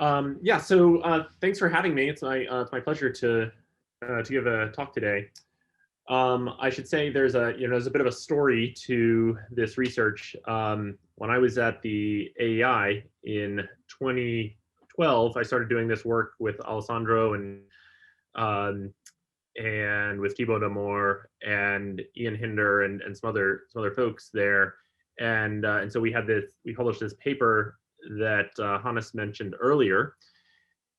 Yeah, so thanks for having me. It's my pleasure to give a talk today. I should say there's a bit of a story to this research. When I was at the AEI in 2012, I started doing this work with Alessandro um, and with Thibaut Damour and Ian Hinder and some other folks there. And so we published this paper that Hannes mentioned earlier,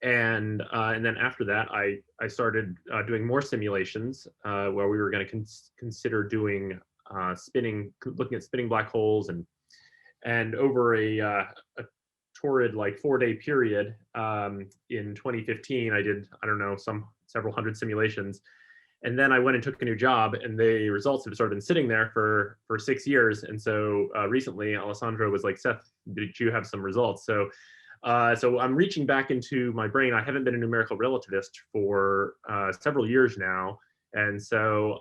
and then after that, I started doing more simulations where we were going to consider doing looking at spinning black holes, and over a torrid like 4-day period in 2015, I did, I don't know, several hundred simulations. And then I went and took a new job, and the results have sort of been sitting there for 6 years. And so recently, Alessandro was like, "Seth, did you have some results?" So I'm reaching back into my brain. I haven't been a numerical relativist for several years now, and so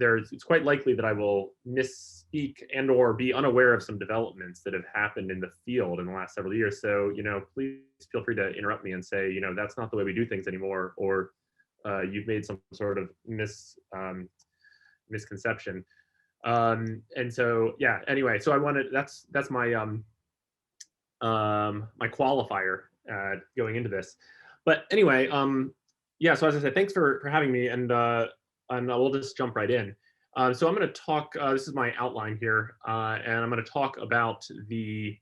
it's quite likely that I will misspeak and/or be unaware of some developments that have happened in the field in the last several years. So, please feel free to interrupt me and say, that's not the way we do things anymore, or you've made some sort of misconception. And so, yeah. Anyway, so that's my my qualifier going into this. But anyway, yeah. So as I said, thanks for having me, and we'll just jump right in. So I'm going to talk. This is my outline here, and I'm going to talk about the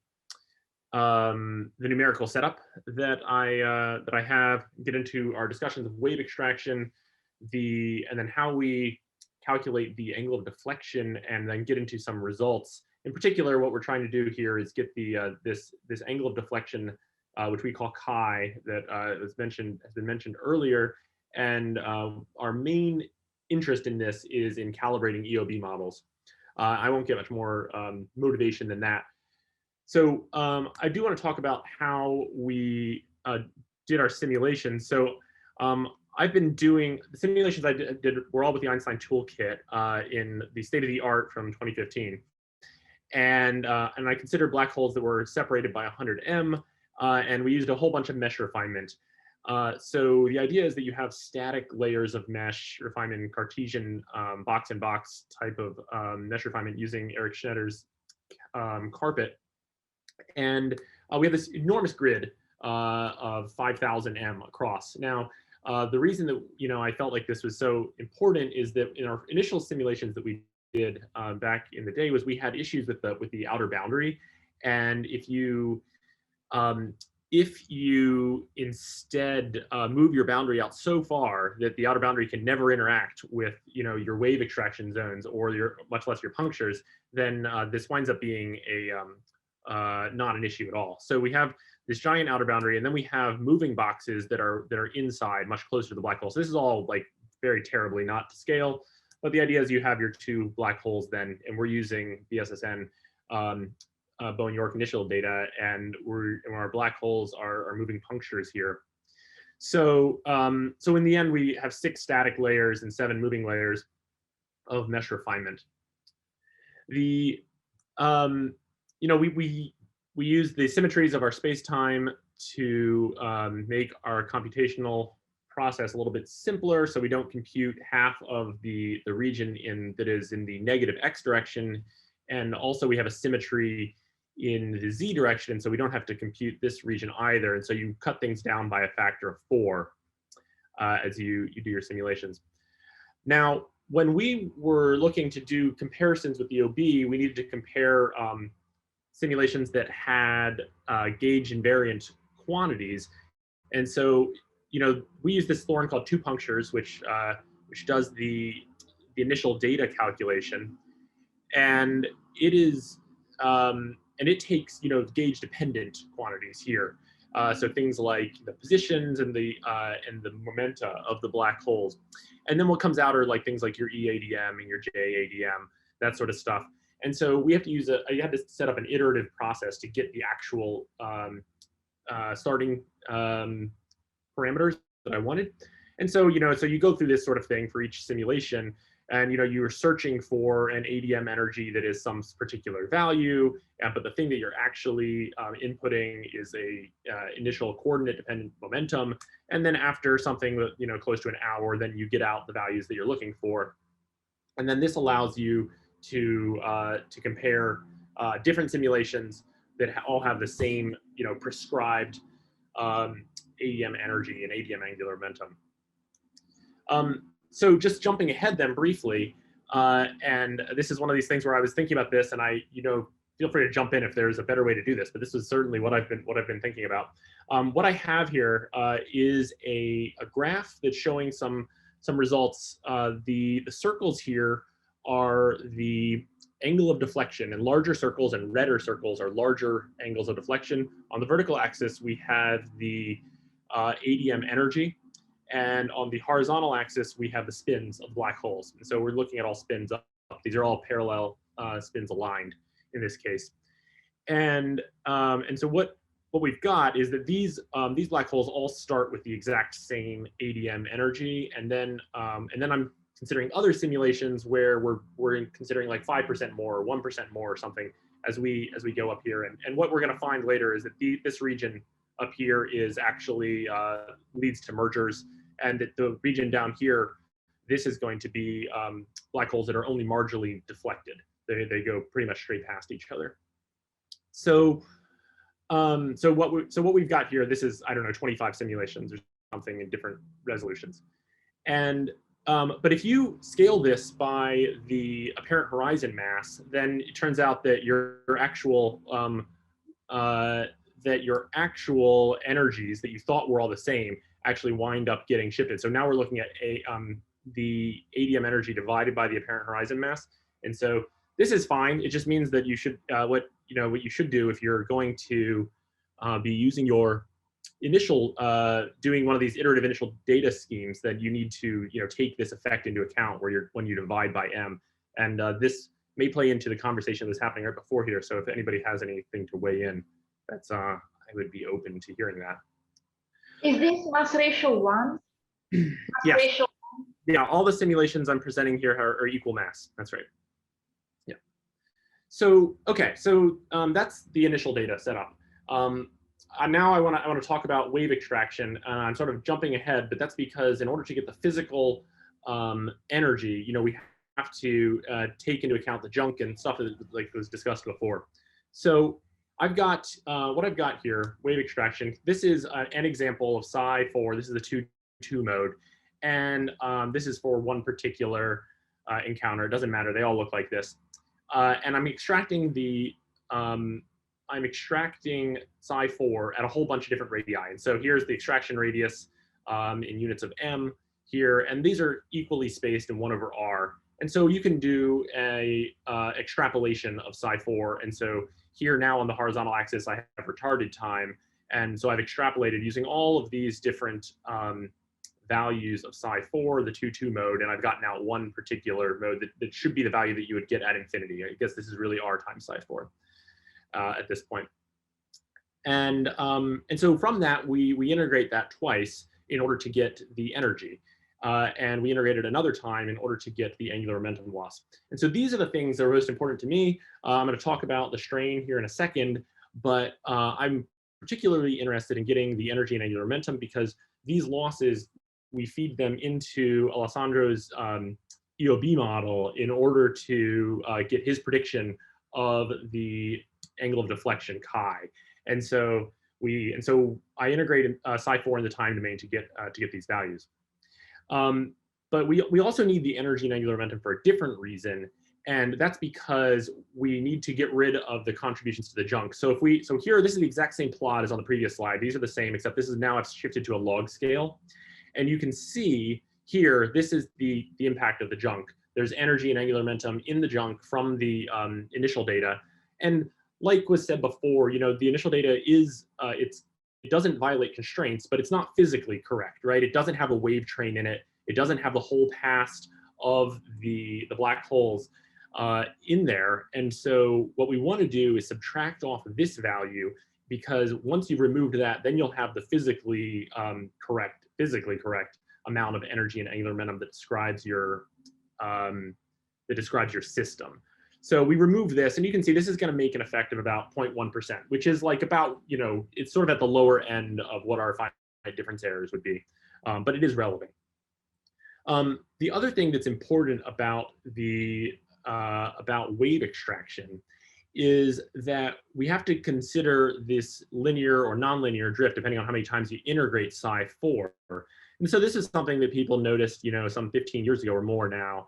numerical setup that I have. Get into our discussions of wave extraction, and then how we calculate the angle of deflection, and then get into some results. In particular, what we're trying to do here is get the this angle of deflection, which we call chi, that has been mentioned earlier. And our main interest in this is in calibrating EOB models. I won't get much more motivation than that. So I do want to talk about how we did our simulations. So I've been doing the simulations I did were all with the Einstein toolkit in the state of the art from 2015. And I considered black holes that were separated by 100 M, and we used a whole bunch of mesh refinement. So the idea is that you have static layers of mesh refinement, Cartesian box-in-box type of mesh refinement using Eric Schneider's carpet. And we have this enormous grid of 5,000 M across. Now, the reason that I felt like this was so important is that in our initial simulations that we did back in the day, was we had issues with the outer boundary, and if you instead move your boundary out so far that the outer boundary can never interact with your wave extraction zones, or much less your punctures, then this winds up being not an issue at all. So we have this giant outer boundary, and then we have moving boxes that are inside, much closer to the black hole. So this is all like very terribly not to scale. But the idea is you have your two black holes then, and we're using BSSN, Bowen-York initial data, and our black holes are moving punctures here. So so in the end, we have 6 static layers and 7 moving layers of mesh refinement. We use the symmetries of our space-time to make our computational process a little bit simpler, so we don't compute half of the region that is in the negative x direction, and also we have a symmetry in the z direction, so we don't have to compute this region either. And so you cut things down by a factor of 4 as you do your simulations. Now, when we were looking to do comparisons with the OB, we needed to compare simulations that had gauge invariant quantities, and so we use this theorem called two punctures, which does the initial data calculation, and it takes gauge dependent quantities here. So things like the positions and the momenta of the black holes, and then what comes out are like things like your EADM and your JADM, that sort of stuff. And so we have to use you had to set up an iterative process to get the actual starting parameters that I wanted. And so so you go through this sort of thing for each simulation, And you're searching for an ADM energy that is some particular value, but the thing that you're actually inputting is a initial coordinate dependent momentum. And then after something that, close to an hour, then you get out the values that you're looking for. And then this allows you to compare different simulations that all have the same prescribed ADM energy and ADM angular momentum. So just jumping ahead then briefly, and this is one of these things where I was thinking about this, and feel free to jump in if there's a better way to do this, but this is certainly what I've been thinking about. What I have here is a graph that's showing some results. The circles here are the angle of deflection, and larger circles and redder circles are larger angles of deflection. On the vertical axis, we have the ADM energy, and on the horizontal axis, we have the spins of black holes. And so we're looking at all spins up. These are all parallel spins aligned in this case. And so what we've got is that these black holes all start with the exact same ADM energy, and then I'm considering other simulations where we're considering like 5% more or 1% more or something as we go up here. And what we're going to find later is that this region up here is actually leads to mergers, and that the region down here, this is going to be black holes that are only marginally deflected. They go pretty much straight past each other. So what we've got here, this is, I don't know, 25 simulations or something in different resolutions. And but if you scale this by the apparent horizon mass, then it turns out that your actual energies that you thought were all the same actually wind up getting shifted. So now we're looking at the ADM energy divided by the apparent horizon mass. And so this is fine. It just means that you should what you should do if you're going to be using your initial doing one of these iterative initial data schemes, that you need to take this effect into account when you divide by m. And this may play into the conversation that was happening right before here. So if anybody has anything to weigh in, that's I would be open to hearing that. Is this mass ratio 1? Yeah. Yeah, all the simulations I'm presenting here are equal mass. That's right. Yeah. So okay, so that's the initial data set up. Now I want to talk about wave extraction. I'm sort of jumping ahead, but that's because in order to get the physical energy, we have to take into account the junk and stuff that like was discussed before. So I've got what I've got here, wave extraction. This is an example of psi4. This is the 2-2 mode, and this is for one particular encounter. It doesn't matter; they all look like this. And I'm extracting psi4 at a whole bunch of different radii. And so here's the extraction radius in units of m here, and these are equally spaced in 1/r. And so you can do a extrapolation of psi4. And so here now on the horizontal axis, I have retarded time. And so I've extrapolated using all of these different values of psi4, the 2-2 mode, and I've gotten out one particular mode that should be the value that you would get at infinity. I guess this is really r times psi4 at this point. And so from that, we integrate that twice in order to get the energy. And we integrated another time in order to get the angular momentum loss. And so these are the things that are most important to me. I'm going to talk about the strain here in a second, but I'm particularly interested in getting the energy and angular momentum because these losses, we feed them into Alessandro's EOB model in order to get his prediction of the angle of deflection chi. And so I integrated psi4 in the time domain to get these values. But we also need the energy and angular momentum for a different reason, and that's because we need to get rid of the contributions to the junk. So here, this is the exact same plot as on the previous slide. These are the same, except this is now I've shifted to a log scale, and you can see here this is the impact of the junk. There's energy and angular momentum in the junk from the initial data, and like was said before, the initial data is it doesn't violate constraints, but it's not physically correct, right? It doesn't have a wave train in it. It doesn't have the whole past of the black holes in there. And so what we want to do is subtract off this value, because once you've removed that, then you'll have the physically correct amount of energy and angular momentum that describes your that describes your system. So we remove this, and you can see this is going to make an effect of about 0.1%, which is like about, it's sort of at the lower end of what our finite difference errors would be, but it is relevant. The other thing that's important about wave extraction is that we have to consider this linear or nonlinear drift depending on how many times you integrate psi4. And so this is something that people noticed, some 15 years ago or more now.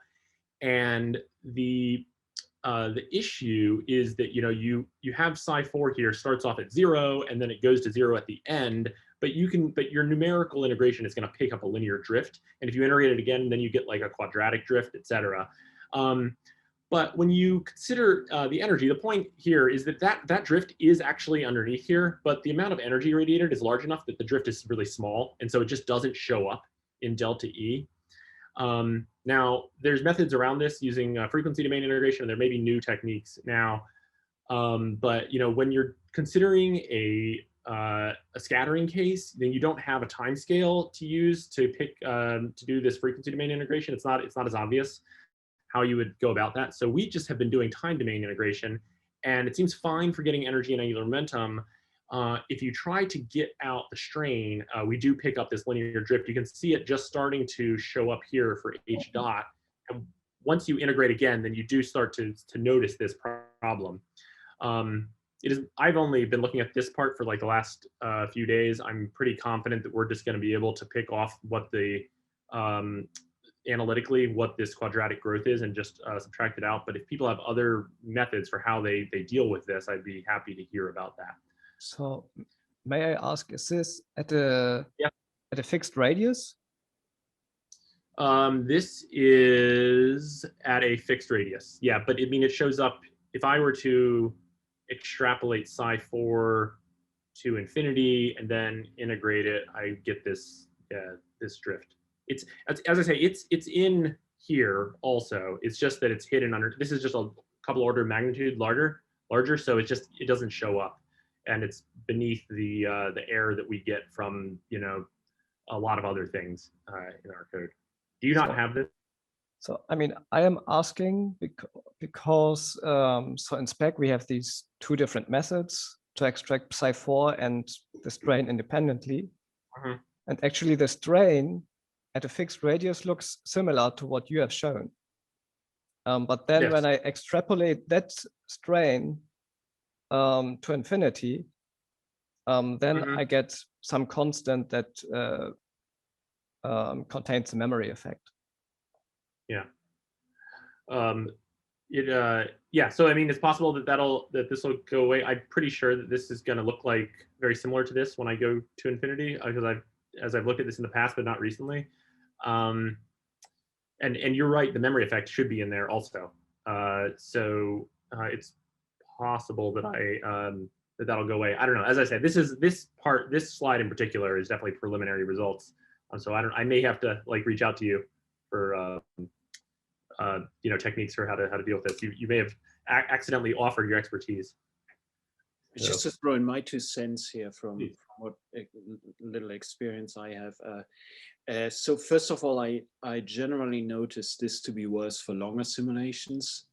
And the issue is that you have psi4 here starts off at 0 and then it goes to 0 at the end, but your numerical integration is going to pick up a linear drift, and if you integrate it again, then you get like a quadratic drift, etc. But when you consider the energy, the point here is that drift is actually underneath here, but the amount of energy radiated is large enough that the drift is really small, and so it just doesn't show up in delta E. Now, there's methods around this using frequency domain integration, and there may be new techniques now. But when you're considering a scattering case, then you don't have a time scale to use to pick to do this frequency domain integration. It's not as obvious how you would go about that. So we just have been doing time domain integration, and it seems fine for getting energy and angular momentum. If you try to get out the strain, we do pick up this linear drift. You can see it just starting to show up here for H dot. And once you integrate again, then you do start to notice this problem. I've only been looking at this part for like the last few days. I'm pretty confident that we're just going to be able to pick off what the analytically what this quadratic growth is and just subtract it out. But if people have other methods for how they deal with this, I'd be happy to hear about that. So may I ask, is this at a fixed radius? This is at a fixed radius. Yeah, but it shows up, if I were to extrapolate psi4 to infinity and then integrate it, I get this drift. It's, as I say, it's in here also. It's just that it's hidden under, this is just a couple order of magnitude larger, so it doesn't show up. And it's beneath the error that we get from a lot of other things in our code. Do you not have this? So I mean, I am asking because so in spec we have these two different methods to extract psi4 and the strain independently, and actually the strain at a fixed radius looks similar to what you have shown. But then when I extrapolate that strain to infinity, then I get some constant that contains the memory effect. Yeah. So I mean, it's possible that this will go away. I'm pretty sure that this is going to look like very similar to this when I go to infinity, because as I've looked at this in the past, but not recently. And you're right, the memory effect should be in there also. So it's possible that that'll go away. I don't know. As I said, this slide in particular is definitely preliminary results. So I may have to reach out to you for techniques for how to deal with this. You may have accidentally offered your expertise. Just to throw in my 2 cents here from what little experience I have. So first of all, I generally notice this to be worse for longer simulations.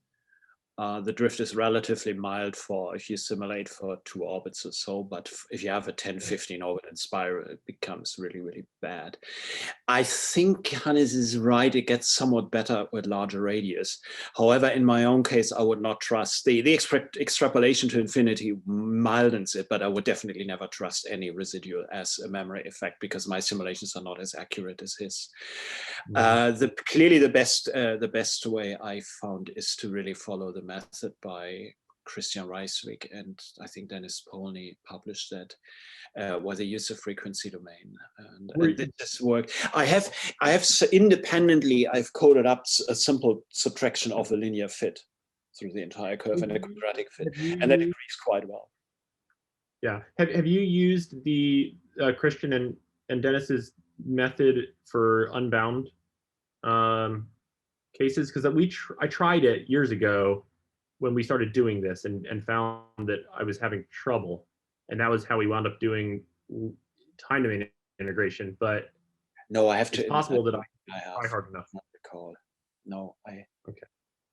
The drift is relatively mild for if you simulate for 2 orbits or so, but if you have a 10-15 orbit in spiral, it becomes really, really bad. I think Hannes is right, it gets somewhat better with larger radius. However, in my own case, I would not trust the extrapolation to infinity mildens it, but I would definitely never trust any residual as a memory effect because my simulations are not as accurate as his. Clearly the best way I found is to really follow the method by Christian Reiswig, and I think Dennis Polny published that, where they use the frequency domain, and this worked. I have independently, I've coded up a simple subtraction of a linear fit through the entire curve and a quadratic fit, and that agrees quite well. Yeah, have you used the Christian and Dennis's method for unbound cases? Because I tried it years ago when we started doing this and found that I was having trouble, and that was how we wound up doing time domain integration. But no, I have to. It's possible that I try hard enough. Not recall. no,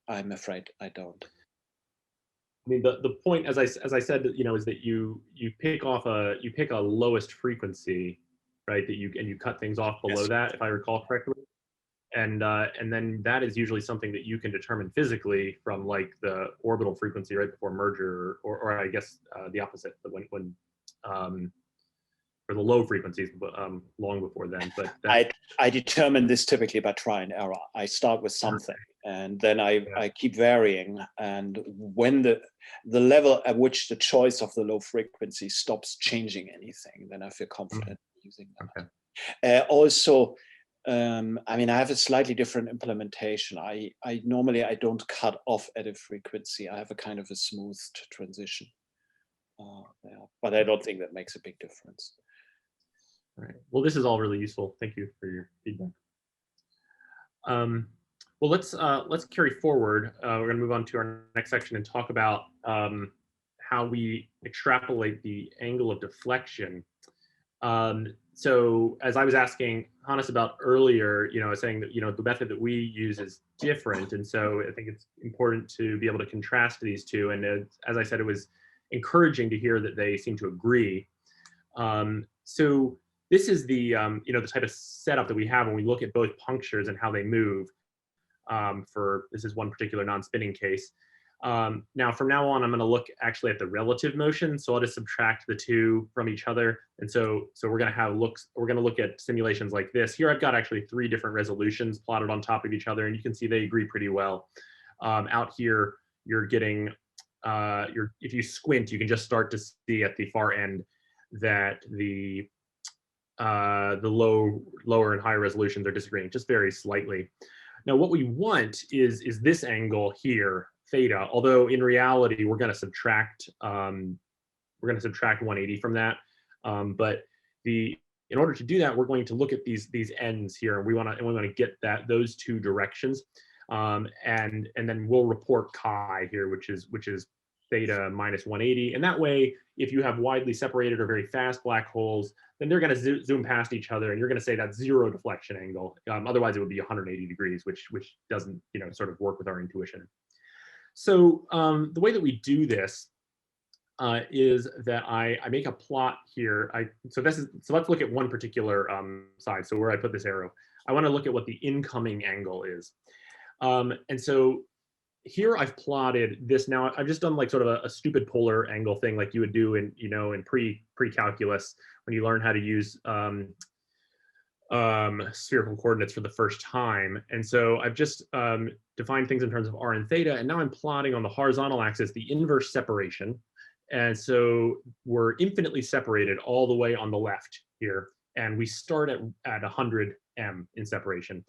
I'm afraid I don't. I mean, the point, as I said, is that you pick a lowest frequency, right? That you cut things off below Yes. that, if I recall correctly, and then that is usually something that you can determine physically from like the orbital frequency right before merger, or I guess the opposite, when for the low frequencies, long before then. But I determine this typically by try and error. I start with something, and then I keep varying. And when the level at which the choice of the low frequency stops changing anything, then I feel confident using that. Okay. Also, I mean, I have a slightly different implementation. I normally I don't cut off at a frequency. I have a kind of a smooth transition. But I don't think that makes a big difference. All right. Well, this is all really useful. Thank you for your feedback. Well, let's carry forward. We're going to move on to our next section and talk about how we extrapolate the angle of deflection. So as I was asking Hannes about earlier, I was saying that the method that we use is different, and so I think it's important to be able to contrast these two. And as I said, it was encouraging to hear that they seem to agree. So this is the the type of setup that we have when we look at both punctures and how they move. This is one particular non-spinning case. Now, from now on, I'm going to look actually at the relative motion. So I'll just subtract the two from each other. And so we're going to look at simulations like this. Here I've got actually 3 different resolutions plotted on top of each other, and you can see they agree pretty well. Out here, you're getting, if you squint, you can just start to see at the far end that the lower and higher resolutions are disagreeing just very slightly. Now, what we want is this angle here, theta, although in reality we're going to subtract 180 from that. But in order to do that, we're going to look at these ends here, and we want to get those 2 directions, and then we'll report chi here, which is theta minus 180. And that way, if you have widely separated or very fast black holes, then they're going to zoom past each other, and you're going to say that's 0 deflection angle. Otherwise, it would be 180 degrees, which doesn't sort of work with our intuition. So the way that we do this is that I make a plot here. So let's look at one particular side. So where I put this arrow, I want to look at what the incoming angle is. And so here I've plotted this. Now I've just done like sort of a stupid polar angle thing, like you would do in in pre-calculus when you learn how to use spherical coordinates for the first time. And so I've just defined things in terms of r and theta, and now I'm plotting on the horizontal axis the inverse separation. And so we're infinitely separated all the way on the left here, and we start at 100 m in separation.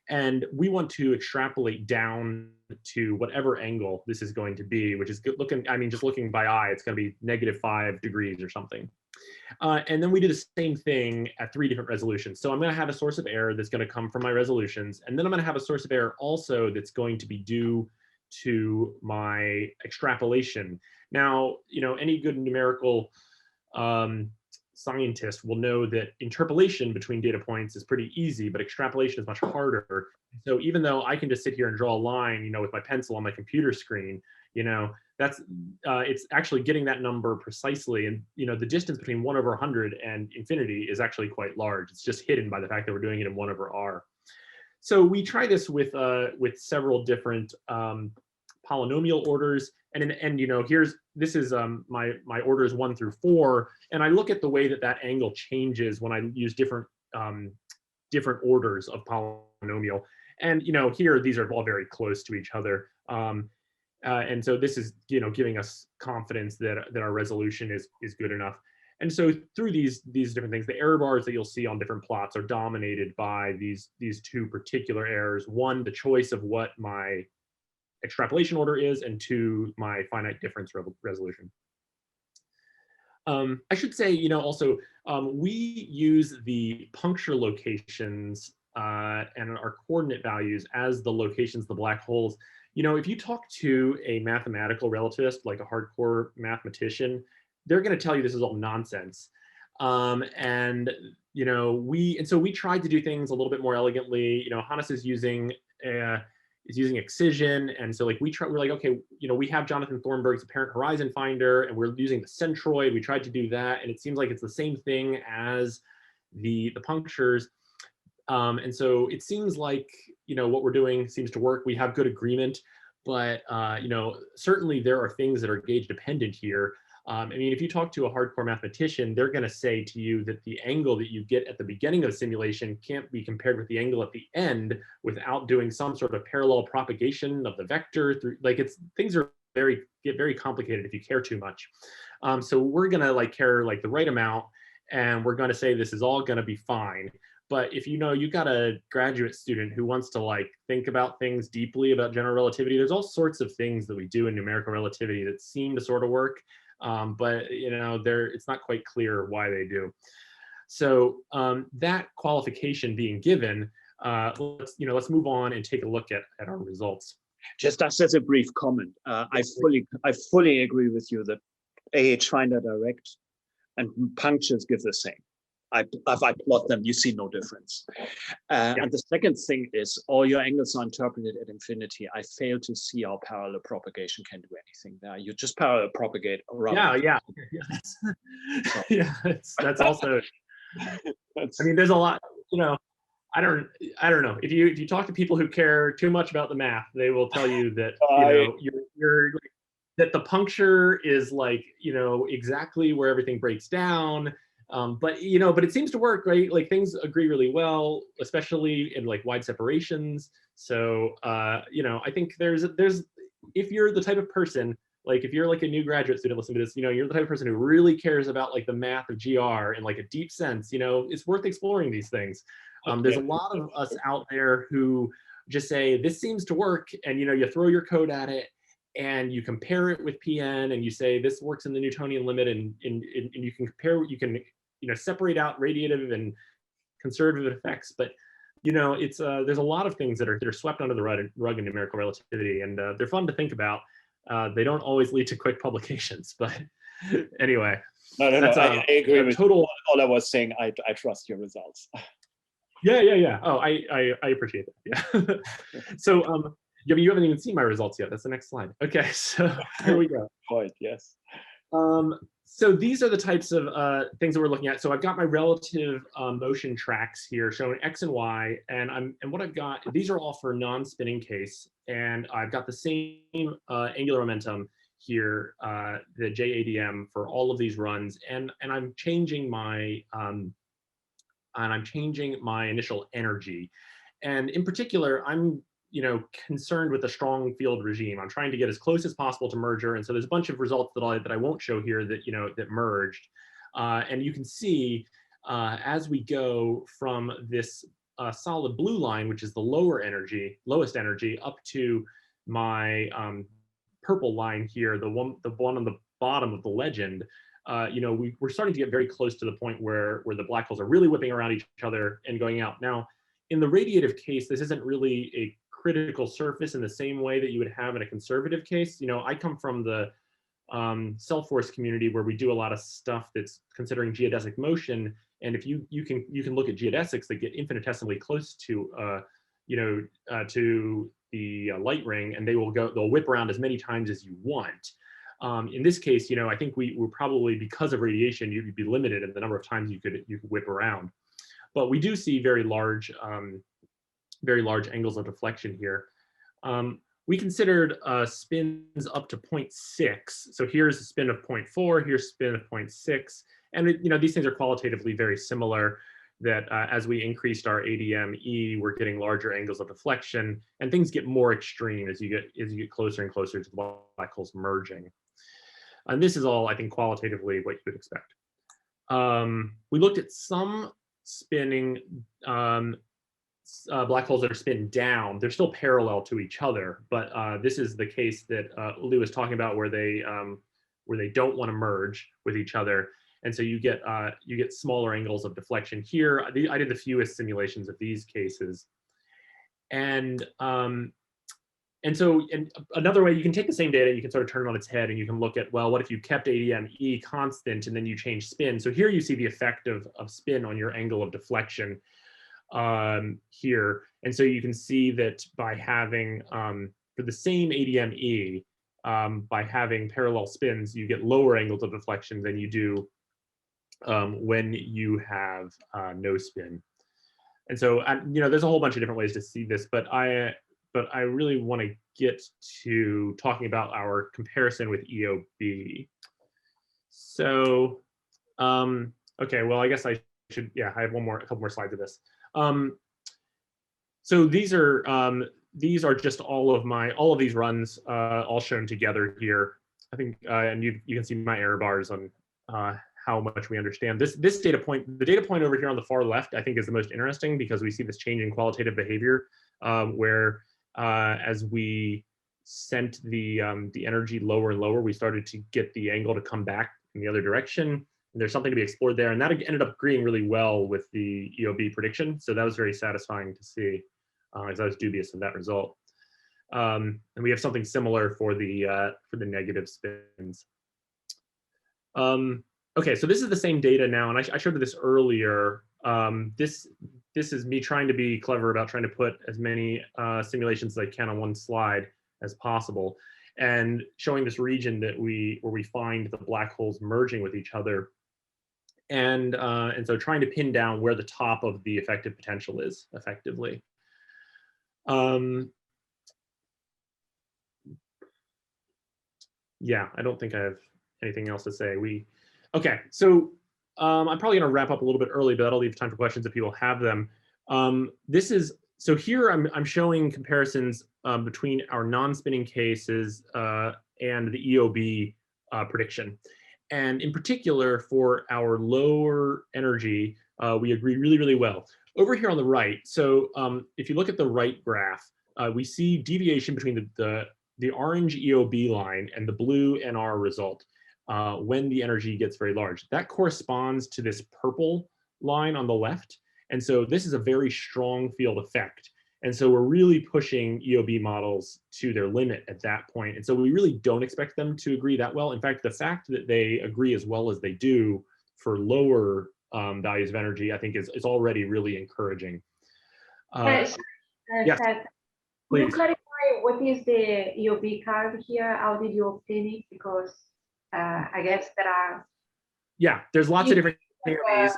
And we want to extrapolate down to whatever angle this is going to be, which is just looking by eye, it's going to be -5 degrees or something. And then we do the same thing at 3 different resolutions. So I'm going to have a source of error that's going to come from my resolutions, and then I'm going to have a source of error also that's going to be due to my extrapolation. Now, any good numerical scientist will know that interpolation between data points is pretty easy, but extrapolation is much harder. So even though I can just sit here and draw a line, with my pencil on my computer screen, it's actually getting that number precisely. And the distance between 1/100 and infinity is actually quite large. It's just hidden by the fact that we're doing it in 1/r. So we try this with several different polynomial orders, and in the end, this is my orders 1 through 4, and I look at the way that angle changes when I use different orders of polynomial. And here these are all very close to each other, and so this is giving us confidence that our resolution is good enough. And so through these different things, the error bars that you'll see on different plots are dominated by these 2 particular errors. 1, the choice of what my extrapolation order is, and 2, my finite difference resolution. I should say, also, we use the puncture locations and our coordinate values as the locations of the black holes. If you talk to a mathematical relativist, like a hardcore mathematician, they're going to tell you this is all nonsense. And so we tried to do things a little bit more elegantly. Hannes is using is using excision. And so like we're like, okay, you know, we have Jonathan Thornburg's apparent horizon finder, and we're using the centroid. We tried to do that, and it seems like it's the same thing as the punctures. And so it seems like, you know, what we're doing seems to work. We have good agreement, but you know, certainly there are things that are gauge dependent here. I mean, if you talk to a hardcore mathematician, they're going to say to you that the angle that you get at the beginning of the simulation can't be compared with the angle at the end without doing some sort of parallel propagation of the vector through, like, things are get very complicated if you care too much. So we're going to like care like the right amount, and we're going to say this is all going to be fine. But if you know you got a graduate student who wants to like think about things deeply about general relativity, there's all sorts of things that we do in numerical relativity that seem to sort of work, but you know, it's not quite clear why they do. So that qualification being given, let's move on and take a look at our results. Just as a brief comment, I fully agree with you that AH finder direct and punctures give the same. If I plot them, you see no difference. And the second thing is, all your angles are interpreted at infinity. I fail to see how parallel propagation can do anything there. You just parallel propagate around. Yeah. Yeah, that's also. I mean, there's a lot. You know, I don't know. If you talk to people who care too much about the math, they will tell you that you're that the puncture is like, you know, exactly where everything breaks down. But you know, but it seems to work, right? Like things agree really well, especially in like wide separations. So you know, I think there's if you're the type of person, like if you're like a new graduate student listening to this, you know, you're the type of person who really cares about like the math of GR in like a deep sense, you know, it's worth exploring these things. There's a lot of us out there who just say this seems to work, and you know, you throw your code at it and you compare it with PN and you say this works in the Newtonian limit, and you can compare, you can, you know, separate out radiative and conservative effects, but you know, it's there's a lot of things that are swept under the rug in numerical relativity, and they're fun to think about. They don't always lead to quick publications, but anyway. No, I agree with total. All I was saying, I trust your results. Yeah. Oh, I appreciate that. Yeah. So you haven't even seen my results yet. That's the next slide. Okay, so here we go. Point, yes. So these are the types of things that we're looking at. So I've got my relative motion tracks here showing X and Y, and what I've got, these are all for non-spinning case, and I've got the same angular momentum here, the JADM for all of these runs, and I'm changing my initial energy, and in particular, I'm concerned with a strong field regime. I'm trying to get as close as possible to merger, and so there's a bunch of results that I won't show here that that merged, and you can see as we go from this solid blue line, which is the lowest energy, up to my purple line here, the one on the bottom of the legend. We're starting to get very close to the point where the black holes are really whipping around each other and going out. Now, in the radiative case, this isn't really a critical surface in the same way that you would have in a conservative case. I come from the cell force community where we do a lot of stuff that's considering geodesic motion, and if you can look at geodesics that get infinitesimally close to to the light ring, and they'll whip around as many times as you want. In this case, I think we're probably, because of radiation, you'd be limited in the number of times you could whip around. But we do see very large angles of deflection here. We considered spins up to 0.6. So here's a spin of 0.4, here's a spin of 0.6. And these things are qualitatively very similar, that as we increased our ADME, we're getting larger angles of deflection, and things get more extreme as you get closer and closer to the black holes merging. And this is all, I think, qualitatively what you would expect. We looked at some spinning black holes that are spin down. They're still parallel to each other, but this is the case that Lou was talking about, where they don't want to merge with each other, and so you get smaller angles of deflection here. I did the fewest simulations of these cases, and another way, you can take the same data, you can sort of turn it on its head, and you can look at, well, what if you kept ADME constant and then you change spin? So here you see the effect of spin on your angle of deflection here. And so you can see that by having, for the same ADME, by having parallel spins, you get lower angles of deflection than you do when you have no spin. And so, there's a whole bunch of different ways to see this, but I really want to get to talking about our comparison with EOB. So, okay, well, I guess I should, yeah, I have a couple more slides of this. So these are just all of these runs, all shown together here. I think, and you can see my error bars on how much we understand this data point. The data point over here on the far left, I think, is the most interesting because we see this change in qualitative behavior, where as we sent the energy lower and lower, we started to get the angle to come back in the other direction. And there's something to be explored there, and that ended up agreeing really well with the EOB prediction. So that was very satisfying to see, as I was dubious of that result. And we have something similar for the negative spins. Okay, so this is the same data now, and I showed this earlier. This is me trying to be clever about trying to put as many simulations as I can on one slide as possible, and showing this region where we find the black holes merging with each other, and so trying to pin down where the top of the effective potential is effectively. Yeah, I don't think I have anything else to say. Okay, so I'm probably going to wrap up a little bit early, but that'll leave time for questions if people have them. So here I'm showing comparisons between our non-spinning cases and the EOB prediction. And in particular, for our lower energy, we agree really, really well. Over here on the right, so if you look at the right graph, we see deviation between the orange EOB line and the blue NR result when the energy gets very large. That corresponds to this purple line on the left. And so this is a very strong field effect. And so we're really pushing EOB models to their limit at that point. And so we really don't expect them to agree that well. In fact, the fact that they agree as well as they do for lower values of energy, I think is already really encouraging. Yes. Yes, Seth, please. could you clarify what is the EOB curve here? How did you obtain it? Because I guess there are... Yeah, there's lots of different theories.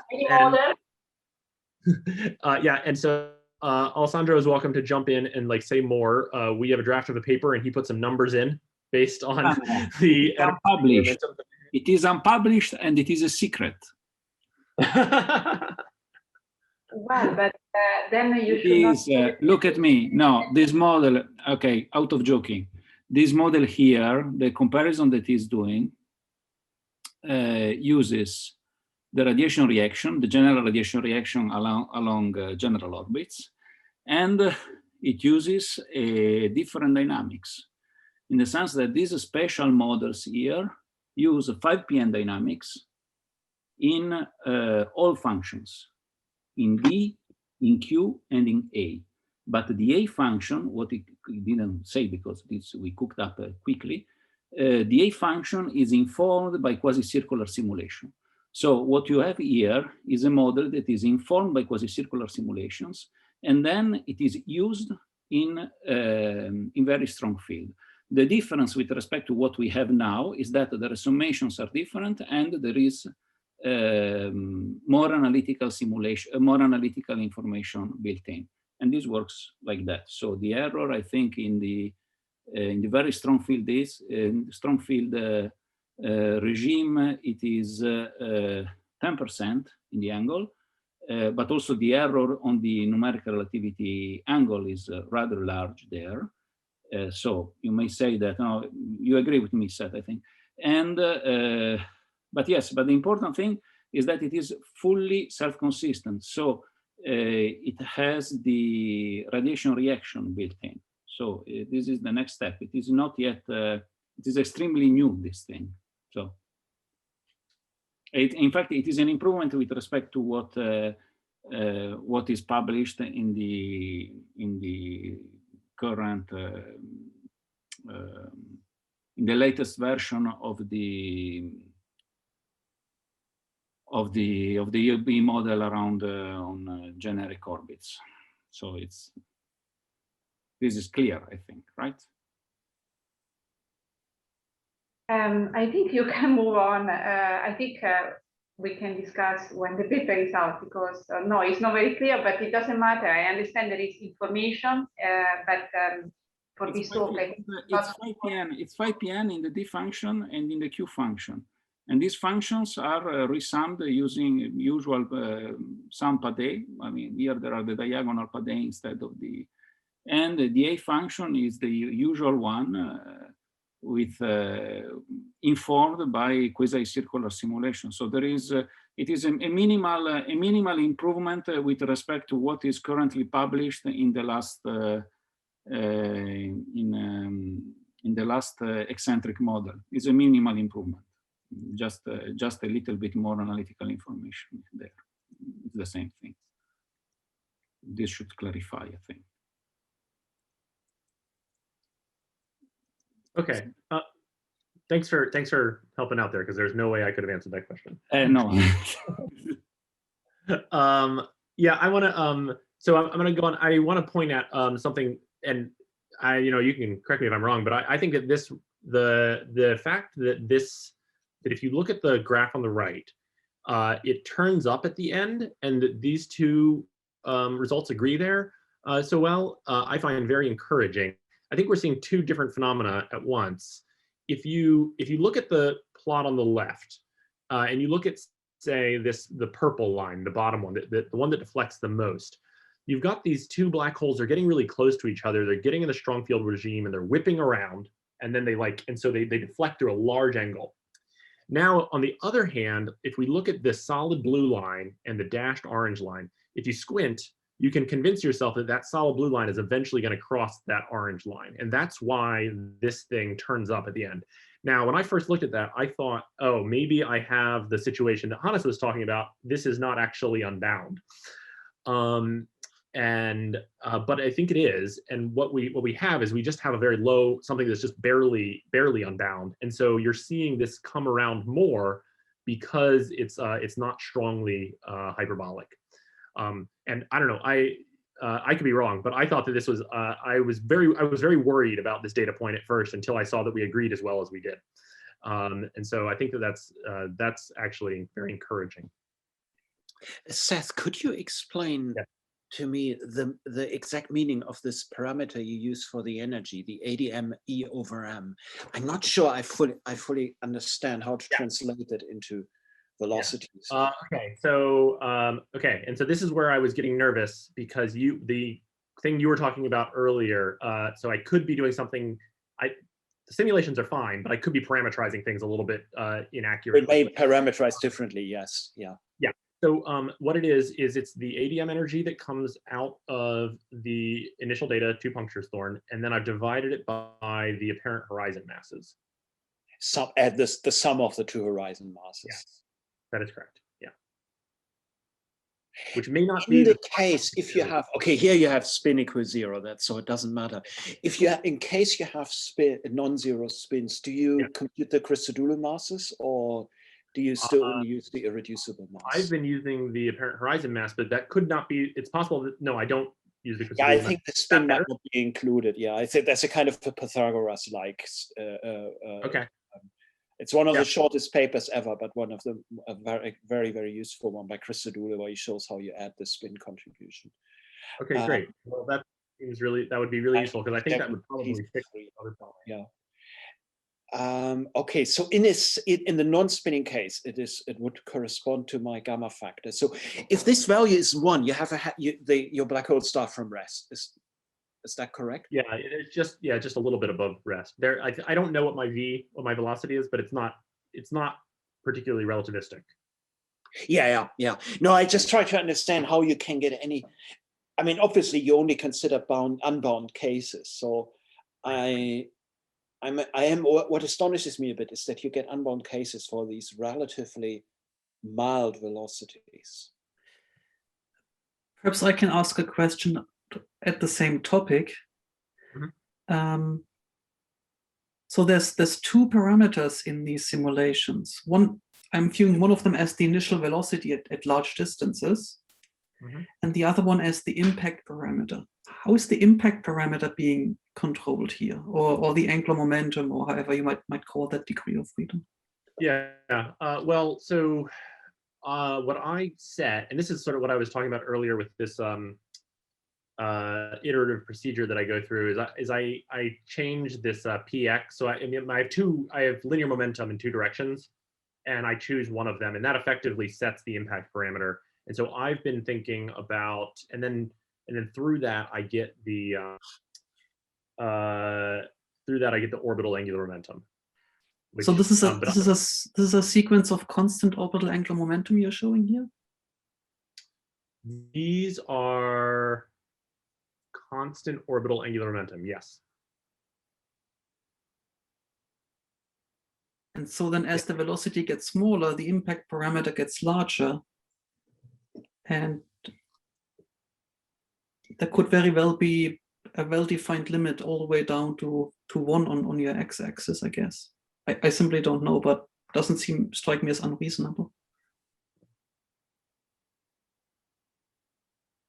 Yeah, and so Alessandro is welcome to jump in and say more. We have a draft of the paper, and he put some numbers in based on the unpublished. It is unpublished, and it is a secret. Well, but then you should not... Look at me. No, this model, okay, out of joking. This model here, the comparison that he's doing, uses the radiation reaction, the general radiation reaction along general orbits, and it uses a different dynamics, in the sense that these special models here use 5PN dynamics in all functions, in D, in Q, and in A. But the A function, what it didn't say because this we cooked up quickly, the A function is informed by quasi-circular simulation. So what you have here is a model that is informed by quasi-circular simulations, and then it is used in very strong field. The difference with respect to what we have now is that the summations are different, and there is more analytical simulation, more analytical information built in, and this works like that. So the error, I think, in the very strong field regime, it is 10% in the angle, but also the error on the numerical relativity angle is rather large there. So you may say that, no, you agree with me, Seth, I think. And but yes, but the important thing is that it is fully self-consistent. So it has the radiation reaction built in. So this is the next step. It is not yet, it is extremely new, this thing. So in fact, it is an improvement with respect to what is published in the current, in the latest version of the EOB model around on generic orbits. So it's This is clear, I think, right? I think you can move on. I think we can discuss when the paper is out, because no, it's not very clear, but it doesn't matter. I understand there is information, but for this talk, I think it's 5 p.m. It's 5 p.m. in the D function and in the Q function. And these functions are resummed using usual sum pade. I mean, here there are the diagonal pade instead of the, and the A function is the usual one with informed by quasi-circular simulation. So there is, it is a minimal improvement with respect to what is currently published in the last eccentric model. It's a minimal improvement. Just a little bit more analytical information there. It's the same thing. This should clarify, I think. Okay. Thanks for helping out there, because there's no way I could have answered that question. No. Yeah, I want to. So I'm going to go on. I want to point at something, and you can correct me if I'm wrong, but I think that the fact that that if you look at the graph on the right, it turns up at the end, and these two results agree there so well, I find very encouraging. I think we're seeing two different phenomena at once. If you look at the plot on the left, and you look at, say, the purple line, the bottom one, the one that deflects the most, you've got these two black holes. They're getting really close to each other. They're getting in the strong field regime, and they're whipping around, and then so they deflect through a large angle. Now, on the other hand, if we look at this solid blue line and the dashed orange line, if you squint, you can convince yourself that that solid blue line is eventually going to cross that orange line. And that's why this thing turns up at the end. Now, when I first looked at that, I thought, oh, maybe I have the situation that Hannes was talking about. This is not actually unbound. But I think it is. And what we have is we just have a very low, something that's just barely unbound. And so you're seeing this come around more because it's not strongly hyperbolic. And I don't know, I could be wrong, but I thought that this was, I was very worried about this data point at first until I saw that we agreed as well as we did. And so I think that that's actually very encouraging. Seth, could you explain to me the exact meaning of this parameter you use for the energy, the ADME over M? I'm not sure I fully understand how to translate it into velocities. Okay, so and so this is where I was getting nervous, because the thing you were talking about earlier, so I could be doing something, the simulations are fine, but I could be parameterizing things a little bit inaccurately. It may parameterize differently, yes, yeah. So what it is it's the ADM energy that comes out of the initial data, 2 punctures Thorne, and then I've divided it by the apparent horizon masses. Add the sum of the 2 horizon masses. Yes, that is correct. Yeah. Which may not be the case if you have, okay, here you have spin equals 0, so it doesn't matter. If you in case you have non-zero spins, do you compute the Christodoulou masses, or do you still only use the irreducible mass? I've been using the apparent horizon mass, but that could not be, it's possible that, no, I don't use the Christodoulou mass. I think the spin might not be included. Yeah, I think that's a kind of a Pythagoras-like. Okay. It's one of the shortest papers ever, but one of them, a very, very useful one by Christodoulou, where he shows how you add the spin contribution. Okay, great. Well, that would be really useful, because I think that would probably fix the other problem. Yeah. Okay, so in the non-spinning case, it would correspond to my gamma factor. So if this value is 1, you have your black hole start from rest. Is that correct? Yeah, it's just a little bit above rest. There, I don't know what my velocity is, but it's not particularly relativistic. Yeah. No, I just try to understand how you can get any. I mean, obviously, you only consider unbound cases. So what astonishes me a bit is that you get unbound cases for these relatively mild velocities. Perhaps I can ask a question at the same topic. Mm-hmm. So there's 2 parameters in these simulations. One, I'm viewing one of them as the initial velocity at large distances, mm-hmm. and the other one as the impact parameter. how is the impact parameter being controlled here, or the angular momentum, or however you might call that degree of freedom? Yeah. Well, so what I set, and this is sort of what I was talking about earlier with this iterative procedure that I go through, is I change this px. So I have linear momentum in two directions, and I choose one of them, and that effectively sets the impact parameter. And so I've been thinking about, and then through that I get the orbital angular momentum. Which, so this is a sequence of constant orbital angular momentum you're showing here? These are constant orbital angular momentum, yes. And so then as the velocity gets smaller, the impact parameter gets larger. And there could very well be a well-defined limit all the way down to 1 on your x-axis, I guess. I simply don't know, but doesn't strike me as unreasonable.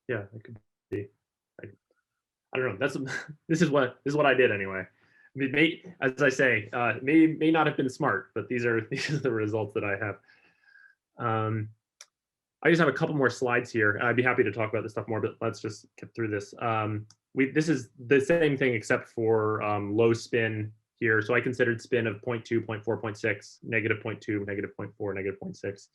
Yeah, it could be. I don't know. This is what I did anyway. I mean, as I say, may not have been smart, but these are the results that I have. I just have a couple more slides here. I'd be happy to talk about this stuff more, but let's just get through this. This is the same thing except for low spin here. So I considered spin of 0.2, 0.4, 0.6, negative 0.2, negative 0.4, negative 0.6.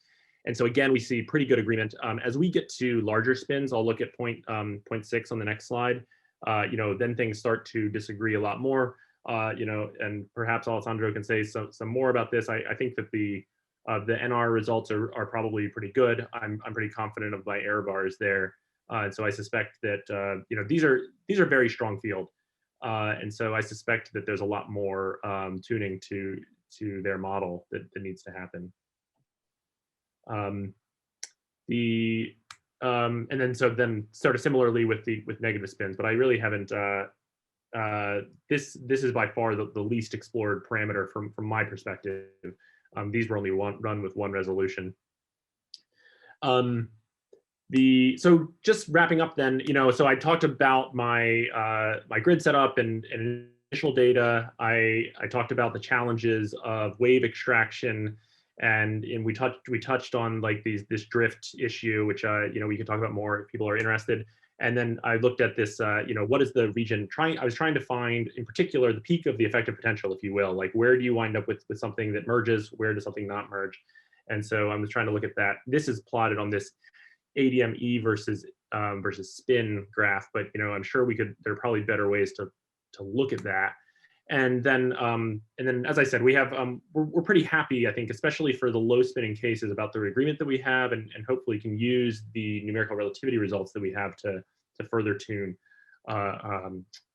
And so again, we see pretty good agreement. As we get to larger spins, I'll look at 0.6 on the next slide. Then things start to disagree a lot more. And perhaps Alessandro can say some more about this. I think that the NR results are probably pretty good. I'm pretty confident of my error bars there, and so I suspect that these are very strong field, and so I suspect that there's a lot more tuning to their model that needs to happen. And then sort of similarly with negative spins, but I really haven't. This is by far the least explored parameter from my perspective. These were only run with one resolution. So just wrapping up then, so I talked about my my grid setup and initial data. I talked about the challenges of wave extraction, and we touched on like this drift issue, which we can talk about more if people are interested. And then I looked at this, what is the region I was trying to find in particular the peak of the effective potential, if you will, like where do you wind up with something that merges, where does something not merge? And so I was trying to look at that. This is plotted on this ADME versus spin graph, but I'm sure there are probably better ways to look at that. And then as I said, we have we're pretty happy, I think, especially for the low spinning cases, about the agreement that we have, and hopefully can use the numerical relativity results that we have to further tune our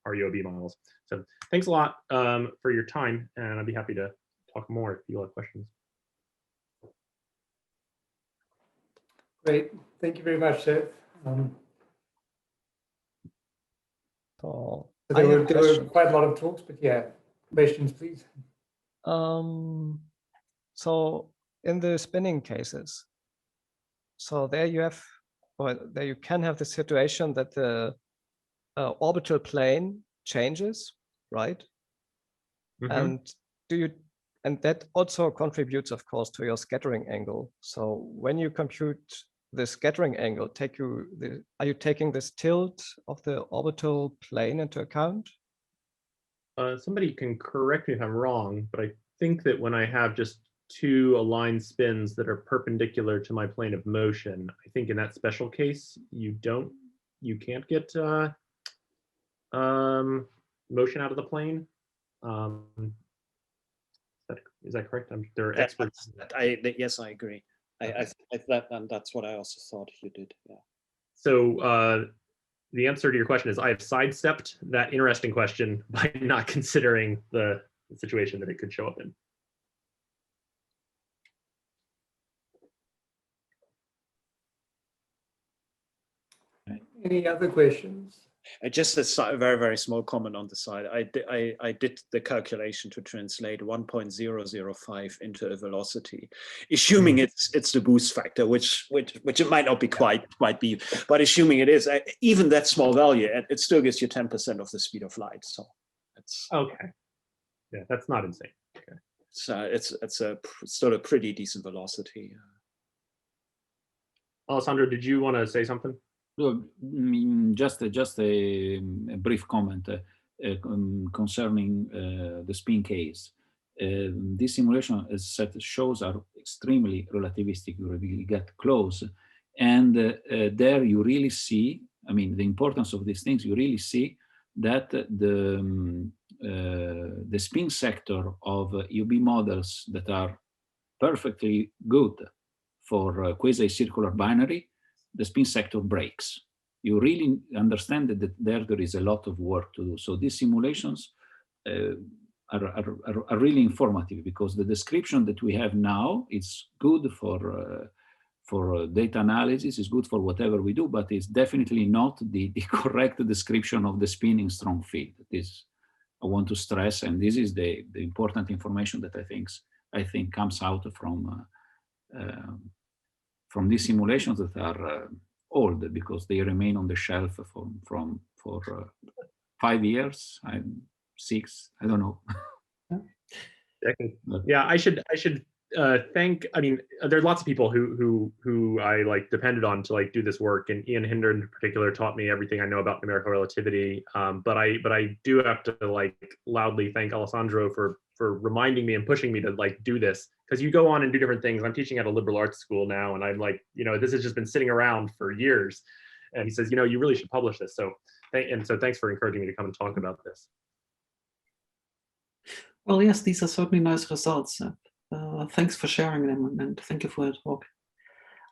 UOB models. So thanks a lot for your time, and I'd be happy to talk more if you have questions. Great, thank you very much, Seth. There were quite a lot of talks, but yeah, questions, please. So in the spinning cases, so there you have, or there you can have the situation that the orbital plane changes, right? Mm-hmm. And that also contributes, of course, to your scattering angle. So when you compute the scattering angle, are you taking this tilt of the orbital plane into account? Somebody can correct me if I'm wrong, but I think that when I have just two aligned spins that are perpendicular to my plane of motion, I think in that special case, you can't get motion out of the plane. Is that correct? There are experts. Yes, I agree. Okay. And that's what I also thought you did. Yeah. So the answer to your question is I have sidestepped that interesting question by not considering the situation that it could show up in. Any other questions? Just a very, very small comment on the side. I did the calculation to translate 1.005 into a velocity, assuming it's the boost factor, which it might not be quite be, but assuming it is, even that small value, it still gives you 10% of the speed of light. So it's okay. Yeah, that's not insane. Okay. So it's still a pretty decent velocity. Alessandro, did you want to say something? Just a brief comment concerning the spin case. This simulation, as Seth shows, are extremely relativistic. You really get close, and there you really see, I mean, the importance of these things. You really see that the spin sector of UB models that are perfectly good for quasi-circular binary, the spin sector breaks. You really understand that there is a lot of work to do. So these simulations are really informative, because the description that we have now is good for data analysis, is good for whatever we do, but it's definitely not the correct description of the spinning strong field. This I want to stress, and this is the important information that I think comes out from these simulations that are old, because they remain on the shelf for 5 years, 6, I don't know. Yeah, I should thank. I mean, there's lots of people who I like depended on to like do this work, and Ian Hinder in particular taught me everything I know about numerical relativity. But I do have to like loudly thank Alessandro for reminding me and pushing me to like do this, because you go on and do different things. I'm teaching at a liberal arts school now, and I'm like, this has just been sitting around for years. And he says, you really should publish this. So thanks for encouraging me to come and talk about this. Well, yes, these are certainly nice results. Thanks for sharing them, and thank you for your talk.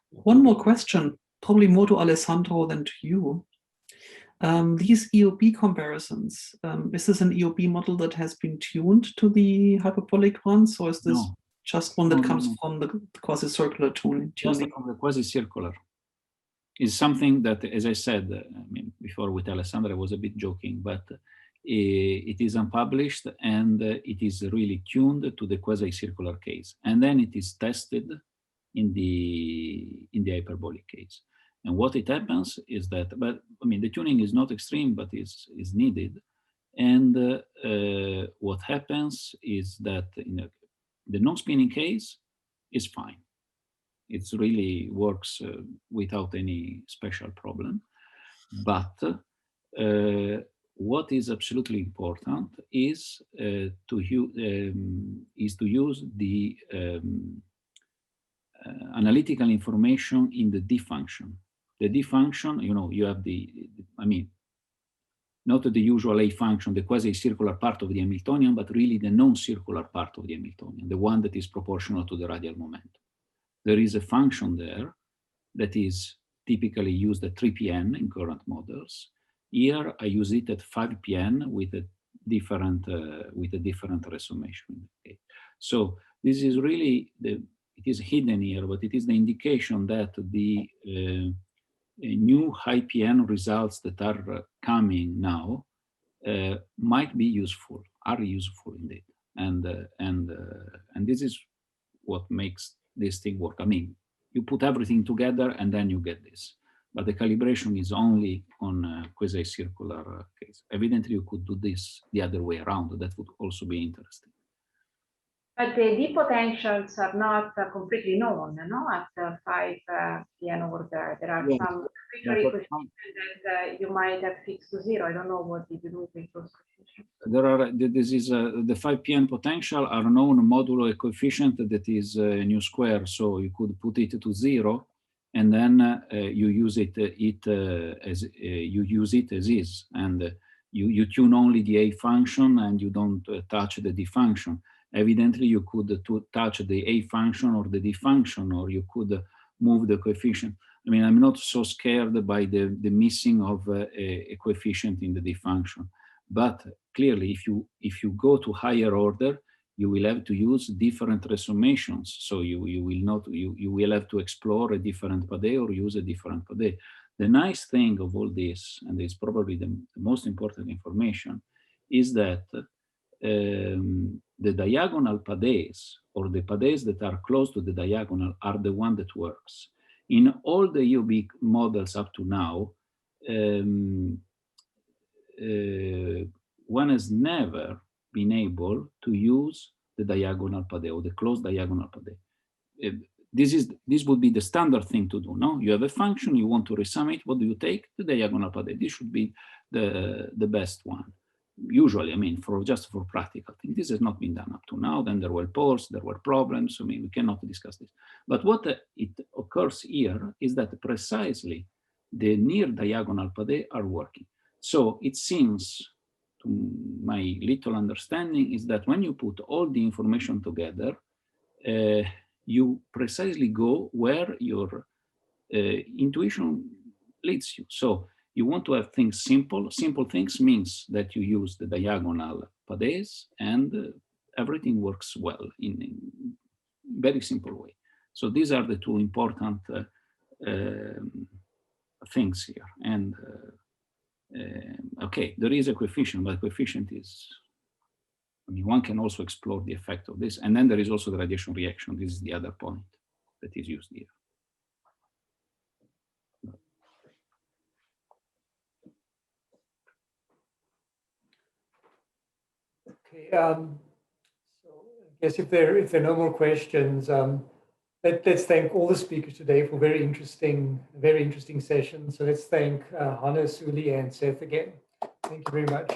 One more question, probably more to Alessandro than to you. These EOB comparisons, is this an EOB model that has been tuned to the hyperbolic ones, or is this just one that comes from the quasi-circular tuning? Just from the quasi-circular. It's something that, as I said, I mean, before with Alessandra, I was a bit joking, but it is unpublished, and it is really tuned to the quasi-circular case, and then it is tested in the hyperbolic case. And what it happens is that, but I mean, the tuning is not extreme, but is needed. And what happens is that the non-spinning case is fine. It really works without any special problem. But what is absolutely important is to use the analytical information in the D function. The D function, you have not the usual A function, the quasi-circular part of the Hamiltonian, but really the non-circular part of the Hamiltonian, the one that is proportional to the radial momentum. There is a function there that is typically used at 3pn in current models. Here I use it at 5pn with a different resummation. Okay. So this is really it is hidden here, but it is the indication that the new high PN results that are coming now might be useful, are useful indeed, and this is what makes this thing work. I mean, you put everything together and then you get this, but the calibration is only on a quasi-circular case. Evidently, you could do this the other way around. That would also be interesting. But the D potentials are not completely known, no? At 5 PN order, there are some coefficients that you might have fixed to 0. I don't know what did you do with those coefficients. There are. This is the 5 PN potential are known modulo a coefficient that is nu square. So you could put it to 0, and then you use it as is, and you tune only the A function and you don't touch the D function. Evidently, you could touch the A function or the D function, or you could move the coefficient. I mean, I'm not so scared by the missing of a coefficient in the D function. But clearly, if you go to higher order, you will have to use different resummations. So you will have to explore a different PADE or use a different PADE. The nice thing of all this, and it's probably the most important information, is that the diagonal pades, or the pades that are close to the diagonal, are the one that works. In all the UB models up to now, one has never been able to use the diagonal pade or the closed diagonal pade. This would be the standard thing to do. No, you have a function, you want to resum it. What do you take? The diagonal pade. This should be the best one. Usually, I mean, just for practical things. This has not been done up to now. Then there were polls, there were problems. I mean, we cannot discuss this. But what it occurs here is that precisely the near diagonal pade are working. So it seems, to my little understanding, is that when you put all the information together, you precisely go where your intuition leads you. So you want to have things simple. Simple things means that you use the diagonal pades and everything works well in a very simple way. So these are the two important things here. And okay, there is a coefficient, but coefficient is, I mean, one can also explore the effect of this. And then there is also the radiation reaction. This is the other point that is used here. Okay, so I guess if there are no more questions, let's thank all the speakers today for very interesting sessions. So let's thank Hannes, Uli, and Seth again. Thank you very much.